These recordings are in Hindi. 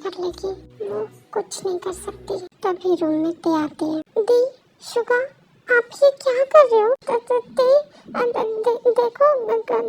कर लेगी, वो कुछ नहीं कर सकती। तभी रूम में ते आती है। दी, शुगा, आप ये क्या कर रहे हो? देखो,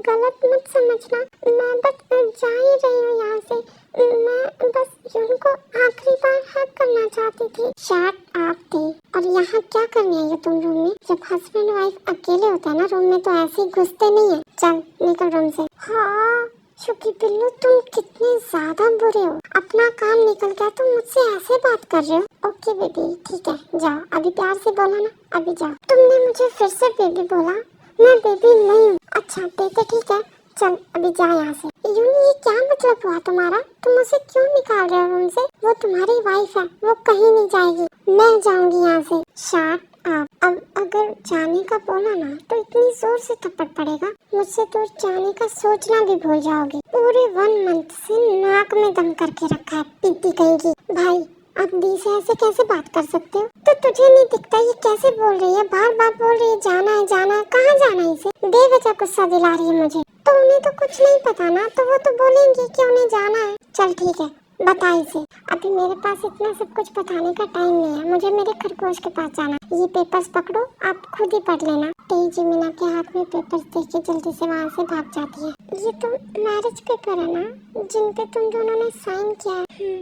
गलत मत समझना, मैं बस जा ही रही हूँ यहाँ से। मैं बस यून को आखिरी बार हक करना चाहती थी। Shut up the. और यहाँ क्या करने आई हो तुम रूम में? जब हस्बैंड वाइफ अकेले होता है ना रूम में, तो ऐसे ही घुसते नहीं है। चल निकल रूम से। हाँ शुकी पिल्लू, तुम कितने ज्यादा बुरे हो। अपना काम निकल गया तो मुझसे ऐसे बात कर रहे हो। ओके बेबी, ठीक है, जाओ। अभी प्यार से बोला ना, अभी जाओ। तुमने मुझे फिर से बेबी बोला। मैं बेबी नहीं हूँ। अच्छा बेटे, ठीक है, चल अभी जा यहाँ से। ये क्या मतलब हुआ तुम्हारा? तुम उसे क्यों निकाल रहे हो रूम से? वो तुम्हारी वाइफ है, वो कहीं नहीं जाएगी। मैं जाऊंगी यहाँ से। Shut up. अब अगर जाने का बोला ना तो इतनी जोर से थप्पड़ पड़ेगा, मुझसे दूर जाने का सोचना भी भूल जाओगे। पूरे 1 मंथ से नाक में दम करके रखा है, पीती कहेगी। भाई, आप दी से ऐसे कैसे बात कर सकते हो? तो तुझे नहीं दिखता ये कैसे बोल रही है? बार बार बोल रही है जाना है जाना है। कहाँ जाना है इसे? बेवजह गुस्सा दिला रही है मुझे। तो उन्हें तो कुछ नहीं पता ना, तो वो तो बोलेंगी कि उन्हें जाना है। चल ठीक है, बता इसे। अभी मेरे पास इतना सब कुछ बताने का टाइम नहीं है, मुझे मेरे खरगोश के पास जाना है। ये पेपर्स पकड़ो, आप खुद ही पढ़ लेना। तेजी मीना के हाथ में पेपर्स देके जल्दी से वहाँ से भाग जाती है। ये तो मैरिज पेपर है ना, जिन पे तुम दोनों ने साइन किया है?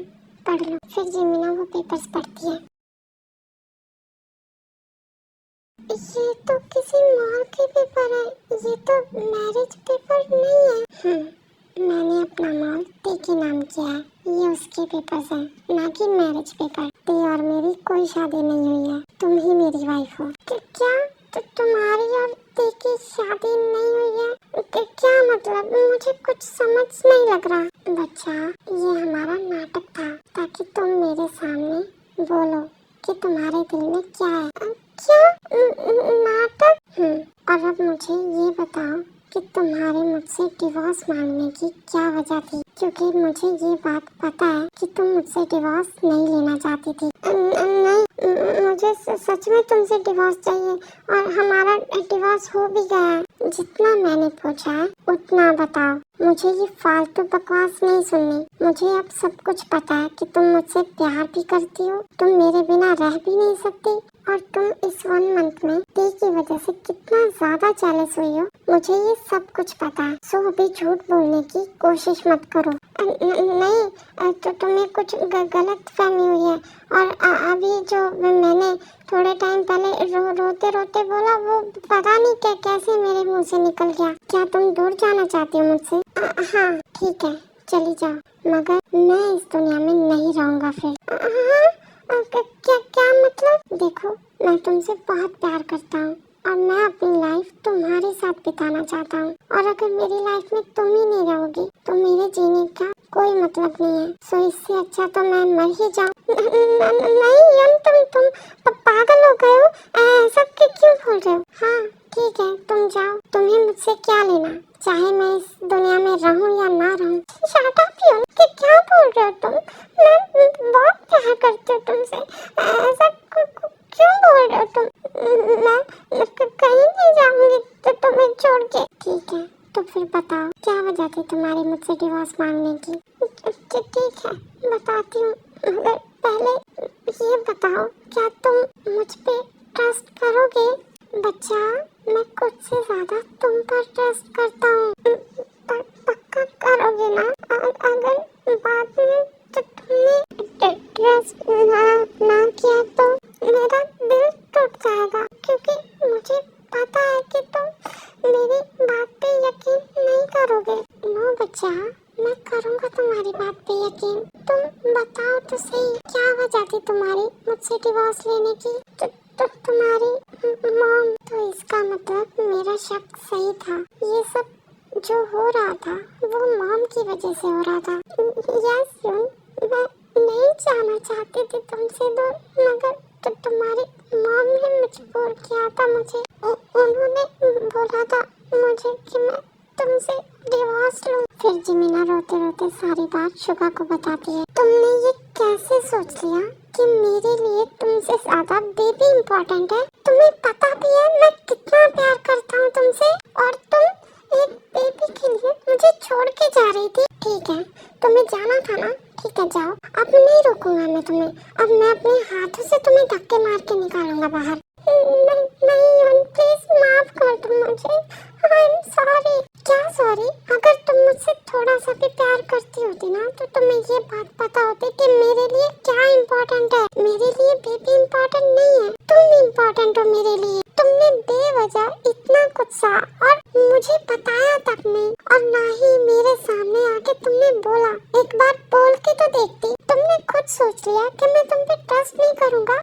पढ़ लो। फिर जीमिना वो पेपर्स पढ़ती है। ये तो किसी मॉल के पेपर है, ये तो मैरिज पेपर नहीं है। मैंने अपना मॉल ते के नाम किया है, ये उसके पेपर्स हैं, ना कि मैरिज पेपर। ते और मेरी कोई शादी नहीं हुई है, तुम ही मेरी वाइफ हो। क्या तो तुम्हारी और ते की शादी नहीं हुई है? क्या मतलब? मुझे कुछ समझ नहीं लग रहा। बच्चा, ये हमारा नाटक था, ताकि तुम मेरे सामने बोलो कि तुम्हारे दिल में क्या है। क्या नाटक? और अब मुझे ये बताओ कि तुम्हारे मुझसे डिवोर्स मांगने की क्या वजह थी? क्योंकि मुझे ये बात पता है कि तुम मुझसे डिवोर्स नहीं लेना चाहती थी। नहीं, मुझे सच में तुमसे डिवोर्स चाहिए, और हमारा डिवोर्स हो भी गया है। जितना मैंने पूछा है उतना बताओ, मुझे ये फालतू बकवास नहीं सुननी। मुझे अब सब कुछ पता है कि तुम मुझसे प्यार भी करती हो, तुम मेरे बिना रह भी नहीं सकती, और तुम इस 1 मंथ में टी की वजह से कितना ज्यादा जेलस हुई हो, मुझे ये सब कुछ पता है। सो अभी झूठ बोलने की कोशिश मत करो। नहीं, तो तुम्हें कुछ गलत फहमी हुई है, और अभी जो मैंने थोड़े टाइम पहले रोते रोते बोला, वो पता नहीं क्या कैसे मेरे मुंह से निकल गया। क्या तुम दूर जाना चाहती हो मुझसे? हाँ ठीक है, चली जाओ, मगर मैं इस दुनिया में नहीं रहूँगा फिर। क्या मतलब? देखो, मैं तुमसे बहुत प्यार करता हूँ, और मैं अपनी लाइफ तुम्हारे साथ बिताना चाहता हूँ, और अगर मेरी लाइफ में तुम ही नहीं रहोगी तो मेरे जीने का कोई मतलब नहीं है। सो इससे अच्छा तो मैं मर ही जाऊँ। नहीं यन, तुम पागल हो गए हो? ऐसा क्यों बोल रहे हो? हाँ ठीक है, तुम जाओ, तुम्हें मुझसे क्या लेना, चाहे मैं इस दुनिया में रहूं या ना रहूं। शट अप यन, क्या बोल रहे हो तुम? मैं बहुत प्यार करती हूँ तुमसे, ऐसा क्यों बोल रहे हो तुम? मैं कहीं नहीं जाऊंगी तो तुम्हें छोड़ के। ठीक है, तो फिर बताओ क्या वजह थी तुम्हारी मुझसे डिवोर्स मांगने की? ठीक है, बताती हूँ, मगर पहले ये बताओ, क्या तुम मुझ पे ट्रस्ट करोगे? बच्चा, मैं खुद से ज्यादा तुम पर ट्रस्ट करता हूँ। पक्का करोगे ना? अगर बाद में तो तुमने ट्रस्ट ना किया तो मेरा दिल टूट जाएगा, क्योंकि मुझे पता है कि तुम मेरी बात पे यकीन नहीं करोगे। नो बच्चा, मैं करूँगा तुम्हारी बात पे यकीन। तुम बताओ तो सही, क्या वजह थी तुम्हारी मुझसे डिवोर्स लेने की? तो तुम्हारी मॉम। तो इसका मतलब मेरा शक सही था, ये सब जो हो रहा था वो मॉम की वजह से हो रहा था। यस यून, मैं नहीं जाना चाहती थी तुमसे दूर, मगर तो तुम्हारी मॉम ने मजबूर किया था मुझे। उन्होंने बोला था मुझे कि मैं तुमसे डिवोर्स लूं। फिर जीमिना रोते रोते सारी बात शुगा को बताती है। तुमने ये कैसे सोच लिया कि मेरे लिए तुमसे ज्यादा बेबी इम्पोर्टेंट है? तुम्हें पता भी है मैं कितना प्यार करता हूँ तुमसे, और तुम एक बेबी के लिए मुझे छोड़ के जा रही थी। ठीक है, तुम्हें जाना था ना, ठीक है जाओ, अब नहीं रोकूंगा मैं तुम्हें। अब मैं अपने हाथों से तुम्हें धक्के मार के निकालूंगा बाहर। नहीं प्लीज माफ कर दो मुझे। I am sorry. क्या सॉरी? अगर तुम मुझसे थोड़ा सा भी प्यार करती होती ना तो तुम्हें ये बात पता होती कि मेरे लिए क्या इम्पोर्टेंट है। मेरे लिए बेबी इम्पोर्टेंट नहीं है, तुम इम्पोर्टेंट हो मेरे लिए। तुमने बेवजह इतना कुछ सा और मुझे बताया तक नहीं, और ना ही मेरे सामने आके तुमने बोला। एक बार बोल के तो देखती। तुमने खुद सोच लिया कि मैं तुम पे ट्रस्ट नहीं करूंगा।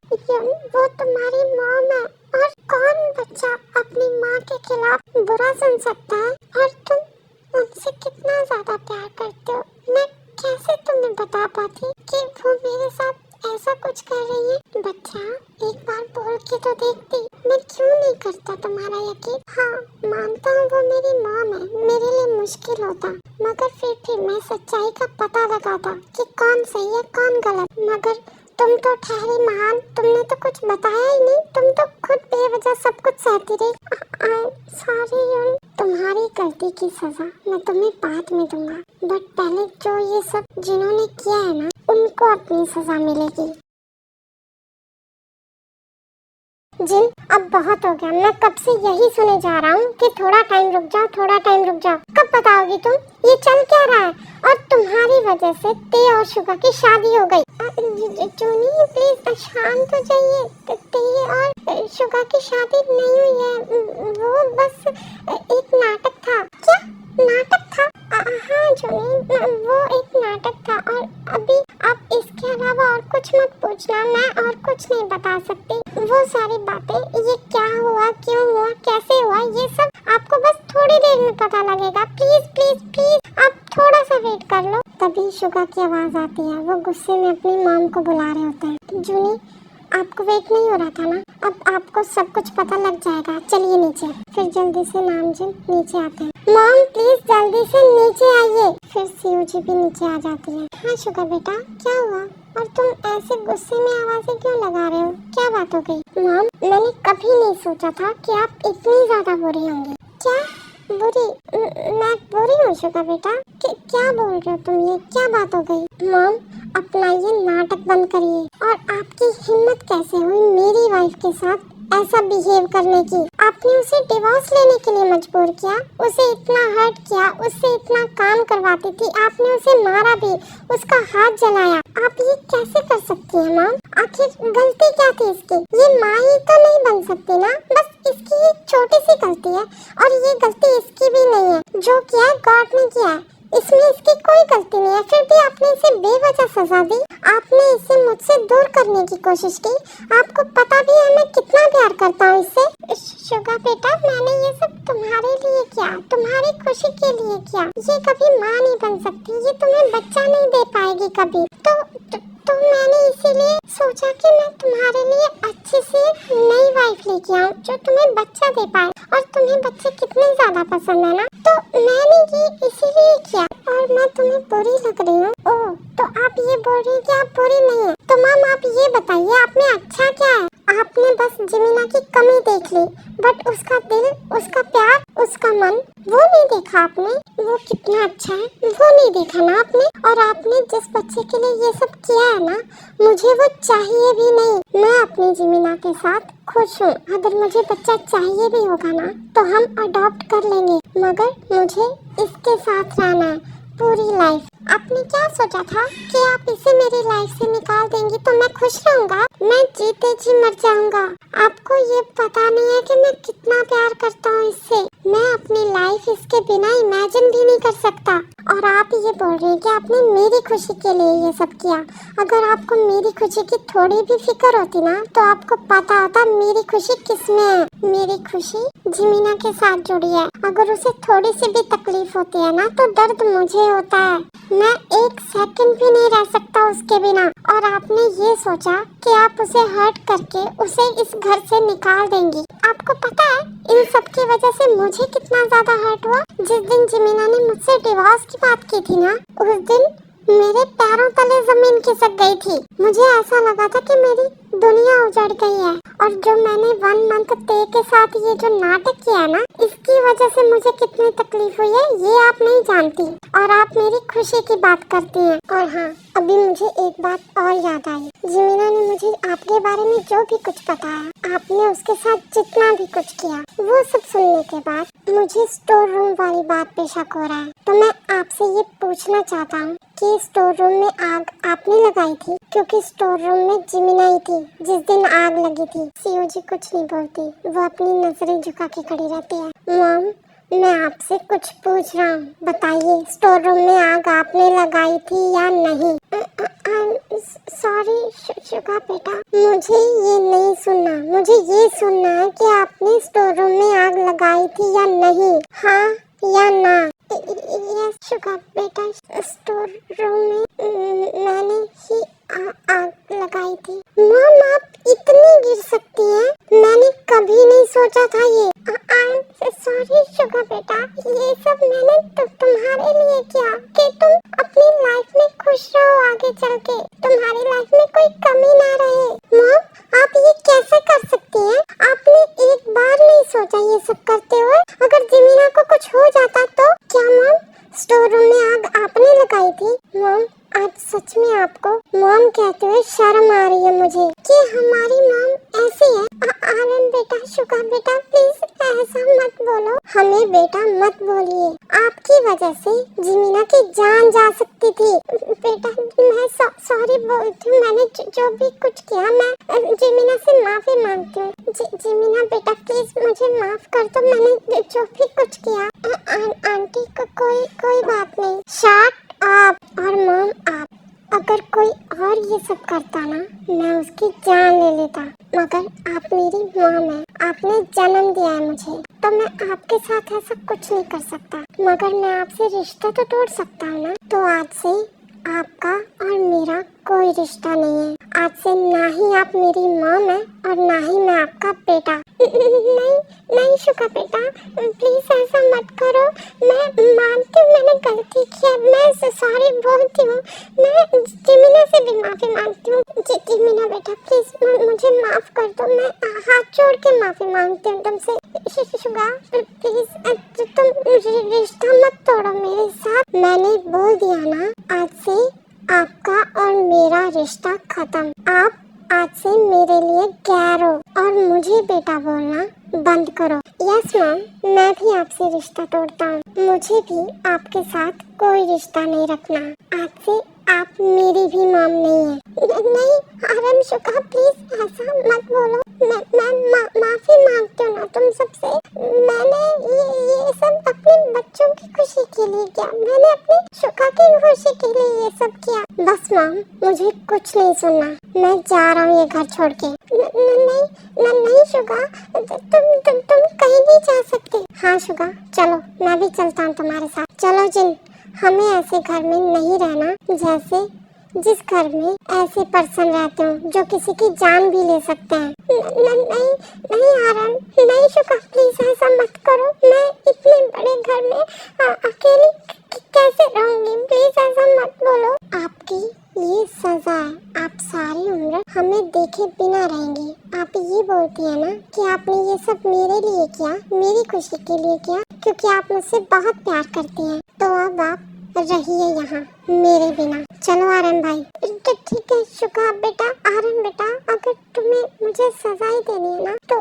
वो तुम्हारी मॉम है, और कौन बच्चा अपनी माँ के खिलाफ बुरा सुन सकता है? और तुम उनसे कितना ज्यादा प्यार करते हो। मैं कैसे तुम्हें बता पाती कि वो मेरे साथ ऐसा कुछ कर रही है? बच्चा एक बार बोल के तो देखती। मैं क्यों नहीं करता तुम्हारा यकीन? हाँ मानता हूँ वो मेरी मॉम है, मेरे लिए मुश्किल होता, मगर फिर भी मैं सच्चाई का पता लगाता कि कौन सही है कौन गलत। मगर तुम तो ठहरी महान, तुमने तो कुछ बताया ही नहीं। तुम तो खुद बेवजह सब कुछ सहती रही। सॉरी, तुम्हारी गलती की सजा मैं तुम्हें बाद में दूंगा, बट पहले जो ये सब जिन्होंने किया है ना, उनको अपनी सजा मिलेगी। जिन अब बहुत हो गया। मैं कब से यही सुने जा रहा हूँ कि थोड़ा टाइम रुक जाओ, थोड़ा टाइम रुक जाओ। कब बताओगी तुम? ये चल क्या रहा है? और तुम्हारी वजह से ते और शुगा की शादी हो गई। जूनी प्लीज शांत हो जाइए। ते और शुगा की शादी नहीं हुई है, वो बस एक नाटक था। क्या नाटक था? हाँ जूनी, वो एक नाटक था। और अभी आप इसके अलावा और कुछ मत पूछना, मैं और कुछ नहीं बता सकती। वो सारी बातें, ये क्या हुआ, क्यों हुआ, कैसे हुआ, ये सब आपको बस थोड़ी देर में पता लगेगा। प्लीज प्लीज प्लीज आप थोड़ा सा वेट कर लो। तभी शुगा की आवाज आती है। वो गुस्से में अपनी मॉम को बुला रहे होते हैं। जूनी आपको वेट नहीं हो रहा था ना? अब आपको सब कुछ पता लग जाएगा। चलिए नीचे। फिर जल्दी से नामजिन नीचे आते हैं। मॉम प्लीज जल्दी से नीचे आइए। फिर सीयू जी भी नीचे आ जाती है। हाँ शुगा बेटा क्या हुआ? और तुम ऐसे गुस्से में आवाजें क्यों लगा रहे हो? क्या बात हो गई? मॉम मैंने कभी नहीं सोचा था कि आप इतनी ज्यादा बुरी होंगी। क्या बुरी? मैं बुरी हूँ शुगा बेटा? क्या बोल रहे हो तुम? ये क्या बात हो गई? मॉम अपना ये नाटक बंद करिए। और आपकी हिम्मत कैसे हुई मेरी वाइफ के साथ ऐसा बिहेव करने की? आपने उसे डिवोर्स लेने के लिए मजबूर किया, उसे इतना हर्ट किया, उससे इतना काम करवाती थी, आपने उसे मारा भी, उसका हाथ जलाया। आप ये कैसे कर सकती हैं मॉम? आखिर गलती क्या थी इसकी? ये माँ ही तो नहीं बन सकती ना? बस इसकी एक छोटी सी गलती है, और ये गलती इसकी भी नहीं है। जो किया है गॉड ने किया है, इसमें इसकी कोई गलती नहीं है। फिर भी आपने इसे बेवजह सजा दी। आपने इसे मुझसे दूर करने की कोशिश की। आपको पता भी है मैं कितना प्यार करता हूँ इससे। शुगा बेटा मैंने ये सब तुम्हारे लिए किया, तुम्हारी खुशी के लिए किया। ये कभी माँ नहीं बन सकती, ये तुम्हें बच्चा नहीं दे पाएगी कभी। तो मैंने इसीलिए सोचा कि मैं तुम्हारे लिए अच्छी सी नई वाइफ लेके आऊँ जो तुम्हें बच्चा दे पाए। और तुम्हें बच्चे कितने ज्यादा पसंद है ना, तो मैंने ये इसीलिए किया। और मैं तुम्हें बुरी लग रही हूँ? ओह तो आप ये बोल रही हैं कि आप बुरी नहीं है? तो मैम आप ये बताइए आप में अच्छा क्या है? आपने बस जमीना की कमी देख ली, बट उसका दिल, उसका प्यार, उसका मन वो नहीं देखा आपने। वो कितना अच्छा है वो नहीं देखा ना आपने। और आपने जिस बच्चे के लिए ये सब किया है ना, मुझे वो चाहिए भी नहीं। मैं अपनी जमीना के साथ खुश हूँ। अगर मुझे बच्चा चाहिए भी होगा ना तो हम अडॉप्ट कर लेंगे, मगर मुझे इसके साथ रहना है पूरी लाइफ। आपने क्या सोचा था कि आप इसे मेरी लाइफ से निकाल देंगी तो मैं खुश रहूंगा? मैं जीते जी मर जाऊंगा। आपको ये पता नहीं है कि मैं कितना प्यार करता हूँ इससे। मैं अपनी लाइफ इसके बिना इमेजिन भी नहीं कर सकता। और आप ये बोल रहे हैं कि आपने मेरी खुशी के लिए ये सब किया। अगर आपको मेरी खुशी की थोड़ी भी फिक्र होती ना तो आपको पता होता मेरी खुशी किसमें है। मेरी खुशी जमीना के साथ जुड़ी है। अगर उसे थोड़ी सी भी तकलीफ होती है ना तो दर्द मुझे होता है। मैं एक सेकंड भी नहीं रह सकता उसके बिना। और आपने ये सोचा कि आप उसे हर्ट करके उसे इस घर से निकाल देंगी। आपको पता है इन सब की वजह से मुझे कितना ज्यादा हर्ट हुआ? जिस दिन जमीना ने मुझसे डिवोर्स की बात की थी ना, उस दिन मेरे पैरों तले जमीन खिसक गई थी। मुझे ऐसा लगा था कि मेरी दुनिया उजड़ गई है और जो मैंने 1 मंथ ते के साथ ये जो नाटक किया है ना, इसकी वजह से मुझे कितनी तकलीफ हुई है ये आप नहीं जानती और आप मेरी खुशी की बात करती हैं। और हाँ, अभी मुझे एक बात और याद आई। जिमीना ने मुझे आपके बारे में जो भी कुछ बताया, आपने उसके साथ जितना भी कुछ किया, वो सब सुनने के बाद मुझे स्टोर रूम वाली बात पे शक हो रहा है। तो मैं आपसे ये पूछना चाहता हूँ कि स्टोर रूम में आग आपने लगाई थी? क्योंकि स्टोर रूम में जिमीना ही थी जिस दिन आग लगी थी। सीओ जी कुछ नहीं बोलती, वो अपनी नजरें झुका के खड़ी रहती है। मॉम, मैं आपसे कुछ पूछ रहा हूँ, बताइए स्टोर रूम में आग आपने लगाई थी या नहीं? सॉरी शुगा बेटा, मुझे ये नहीं सुनना। मुझे ये सुनना है कि आपने स्टोर रूम में आग लगाई थी या नहीं, हाँ या ना? यस शुगा बेटा, स्टोर रूम में मैंने ही आग लगाई थी। मॉम, आप इतनी गिर सकती हैं? मैंने कभी नहीं सोचा था ये। सॉरी शुगा बेटा, ये सब मैंने तुम्हारे लिए किया कि तुम अपनी लाइफ में खुश रहो, आगे चल के तुम्हारी लाइफ में कोई कमी ना रहे। मॉम, आप ये कैसे कर सकती हैं? आपने एक बार नहीं सोचा ये सब करते हुए अगर जिमीना को कुछ हो जाता तो? क्या मॉम, स्टोर रूम में आग आपने लगाई थी? मॉम, आज सच में आपको मॉम कहते हुए शर्म आ रही है मुझे कि हमारी मॉम ऐसी है। आर्यन बेटा, शुगा बेटा, प्लीज ऐसा मत बोलो। हमें बेटा मत बोलिए, आपकी वजह से जिमीना की जान जा सकती थी। बेटा मैं सॉरी बोलती हूँ, मैंने जो भी कुछ किया मैं जिमीना से माफी मांगती हूँ। जिमीना बेटा प्लीज मुझे माफ कर दो, मैंने जो भी कुछ किया। आंटी को कोई बात नहीं। शट आप और मॉम आप, अगर कोई और ये सब करता ना, मैं उसकी जान ले लेता, मगर आप मेरी मॉम है, आपने जन्म दिया है मुझे, तो मैं आपके साथ ऐसा कुछ नहीं कर सकता, मगर मैं आपसे रिश्ता तो तोड़ सकता हूँ ना। तो आज से आपका और मेरा कोई रिश्ता नहीं है। आज से ना ही आप मेरी मॉम है और ना ही मैं आपका बेटा। नहीं शुगा बेटा, प्लीज ऐसा मत करो। मैं मानती हूँ मैंने गलती की है, मैं सॉरी बोलती हूँ, मैं जिमीना से भी माफी मांगती हूँ। जिमीना बेटा प्लीज मुझे माफ कर दो, मैं हाथ जोड़ के माफी मांगती हूँ तुमसे। शुगा प्लीज तुम रिश्ता मत तोड़ो मेरे साथ। मैंने बोल दिया ना, आज से आपका और मेरा रिश्ता खत्म। आप आज से मेरे लिए गैर हो और मुझे बेटा बोलना बंद करो। यस मॉम, मैं भी आपसे रिश्ता तोड़ता हूँ, मुझे भी आपके साथ कोई रिश्ता नहीं रखना। आज से आप मेरी भी मॉम नहीं है। नहीं आरम शुगा प्लीज ऐसा मत बोलो, मैं माफी मांगती हूँ ना तुम सबसे। मैंने ये सब अपने बच्चों की खुशी के लिए किया, मैंने अपनी शुगा की खुशी के लिए ये सब किया। बस मॉम, मुझे कुछ नहीं सुनना, मैं जा रहा हूँ ये घर छोड़ के। नहीं शुगा, तुम कहीं नहीं जा सकते। हाँ शुगा चलो, मैं भी चलता हूँ तुम्हारे साथ। चलो जिन, हमें ऐसे घर में नहीं रहना जैसे जिस घर में ऐसे पर्सन रहते हो जो किसी की जान भी ले सकते हैं। नहीं आरन, नहीं शुगा प्लीज ऐसा मत करो, मैं इतने बड़े घर में अकेली कैसे रहूंगी, प्लीज ऐसा मत बोलो। आपकी ये सजा है, आप सारी उम्र हमें देखे बिना रहेंगी। आप ये बोलती है ना कि आपने ये सब मेरे लिए किया, मेरी खुशी के लिए किया, क्योंकि आप मुझसे बहुत प्यार करती हैं। तो अब आप रहिए यहाँ मेरे बिना। चलो आर्यन भाई। ठीक है शुगा बेटा। आर्यन बेटा, अगर तुम्हें मुझे सजा ही देनी है ना तो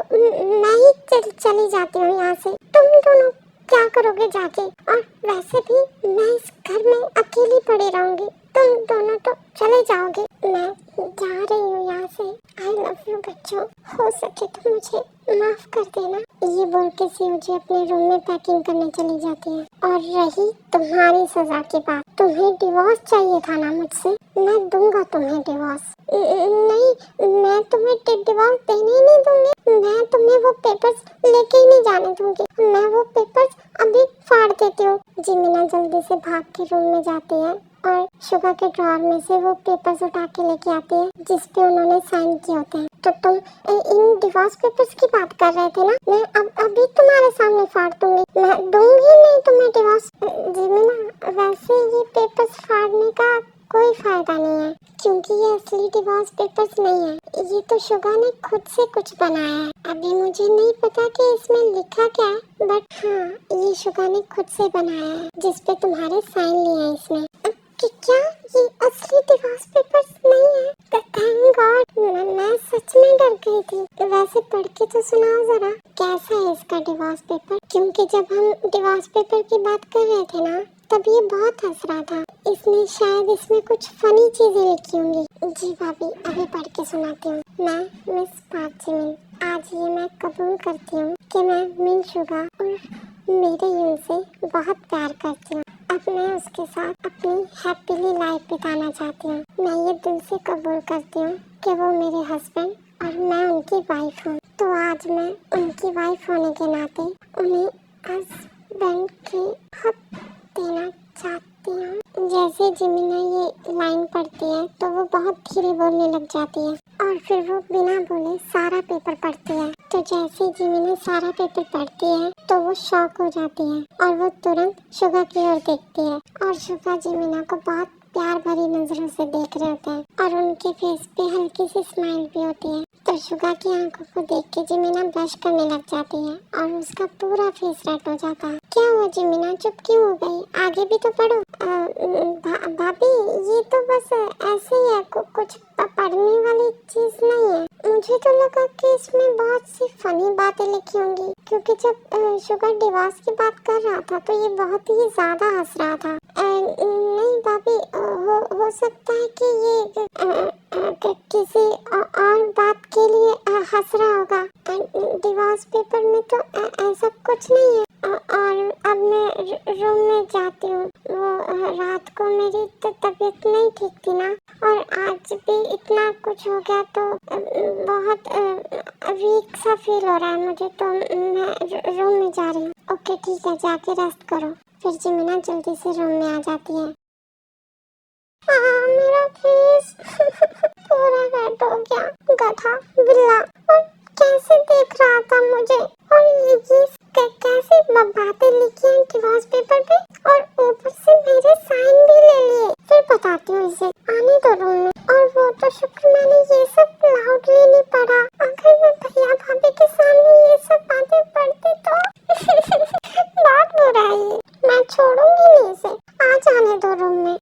मैं ही चली जाती हूँ यहाँ से। तुम दोनों क्या करोगे जाके? और वैसे भी मैं इस घर में अकेली पड़ी रहूंगी, तुम दोनों तो चले जाओगे। मैं जा रही हूँ यहाँ से। आई लव यू बच्चों, हो सके तो मुझे माफ कर देना। ये बोल के सीओ जी अपने रूम में पैकिंग करने चली जाती है। और रही तुम्हारी सजा की बात, तुम्हें डिवोर्स चाहिए था ना मुझसे, मैं दूंगा तुम्हें डिवोर्स। नहीं, मैं तुम्हें डिवोर्स देने ही नहीं दूंगी। मैं तुम्हें वो पेपर्स लेके ही नहीं जाने दूंगी। मैं वो पेपर्स अभी फाड़ देती हूँ। जिमीना जल्दी से भाग के रूम में जाती है और शुगा के ड्रॉअर में से वो पेपर्स उठा के लेके आती है जिसपे उन्होंने साइन किए होते हैं। तो तुम इन डिवोर्स पेपर्स की बात कर रहे थे ना, मैं अब अभी तुम्हारे सामने फाड़ दूंगी, मैं दूंगी नहीं तुम्हें डिवोर्स। जिमिना, वैसे ये पेपर्स फाड़ने का कोई फायदा नहीं है क्योंकि ये असली डिवोर्स पेपर्स नहीं है, ये तो शुगा ने खुद से कुछ बनाया है। अभी मुझे नहीं पता कि इसमें लिखा क्या है, बट हाँ ये शुगा ने खुद से बनाया है जिसपे तुम्हारे साइन लिए हैं इसमें। कि क्या ये असली डिवोर्स पेपर्स नहीं है? थैंक गॉड, मैं सच में डर गई थी। वैसे पढ़ के तो सुनाओ जरा, कैसा है इसका डिवोर्स पेपर? क्योंकि जब हम डिवोर्स पेपर की बात कर रहे थे ना, तब ये बहुत हंस रहा था। इसने शायद इसमें कुछ फनी चीजें लिखी होंगी। जी भाभी, अभी पढ़ के सुनाती हूँ। मैं मिस पार्क जिमिन, आज ये मैं कबूल करती हूँ कि मैं मिन शुगा और मेरे यून से बहुत प्यार करती हूँ। अब मैं उसके साथ अपनी हैप्पीली लाइफ बिताना चाहती हूँ। मैं ये दिल से कबूल करती हूँ कि वो मेरे हस्बैंड और मैं उनकी वाइफ हूँ। तो आज मैं उनकी वाइफ होने के नाते उन्हें हस्बैंड की हक देना चाहती हूँ। जैसे जिमिना ये लाइन पढ़ती है तो वो बहुत धीरे बोलने लग जाती है और फिर वो बिना बोले सारा पेपर पढ़ती है। तो जैसे जिमिना सारा पेपर पढ़ती है तो वो शॉक हो जाती है और वो तुरंत शुगा की ओर देखती है और शुगा जिमिना को बहुत प्यार भरी नजरों से देख रहे होते हैं और उनके फेस पे हल्की सी स्माइल भी होती है। तो शुगा की आंखों को देख के जिमिना ब्लश करने लग जाती है और उसका पूरा फेस रेड हो जाता है। क्या हुआ जिमिना, चुप क्यों हो गई? आगे भी तो पढ़ो। भाभी, ये तो बस ऐसे ही है, कुछ पढ़ने वाली चीज नहीं है। मुझे तो लगा कि इसमें बहुत सी फनी बातें लिखी होंगी क्योंकि जब शुगर डिवोर्स की बात कर रहा था तो ये बहुत ही ज्यादा हंस रहा था। नहीं भाभी, हो सकता है कि ये किसी और बात के लिए हंस रहा होगा। डिवोर्स पेपर में तो ऐसा कुछ नहीं है। और अब मैं रूम में जाती हूँ। वो रात को मेरी तबीयत नहीं ठीक थी ना, और आज भी इतना कुछ हो गया तो बहुत वीक सा फील हो रहा है मुझे, तो मैं रूम में जा रही हूँ। ओके ठीक है, जाके रेस्ट करो। फिर जिमिना जल्दी से रूम में आ जाती है। मेरा फेस पूरा रेड हो गया। गधा बिल्ला, और कैसे देख रहा था मुझे, और ये कैसे बातें लिखी हैं डिवोर्स पेपर पे, और ऊपर से मेरे साइन भी ले लिए। फिर बताती हूँ इसे, आने दो रूम में। और वो तो शुक्र मैंने ये सब लाउडली नहीं पढ़ा, अगर मैं भैया भाभी के सामने ये सब बातें पढ़ती तो बहुत बुरा है ये। मैं छोड़ूंगी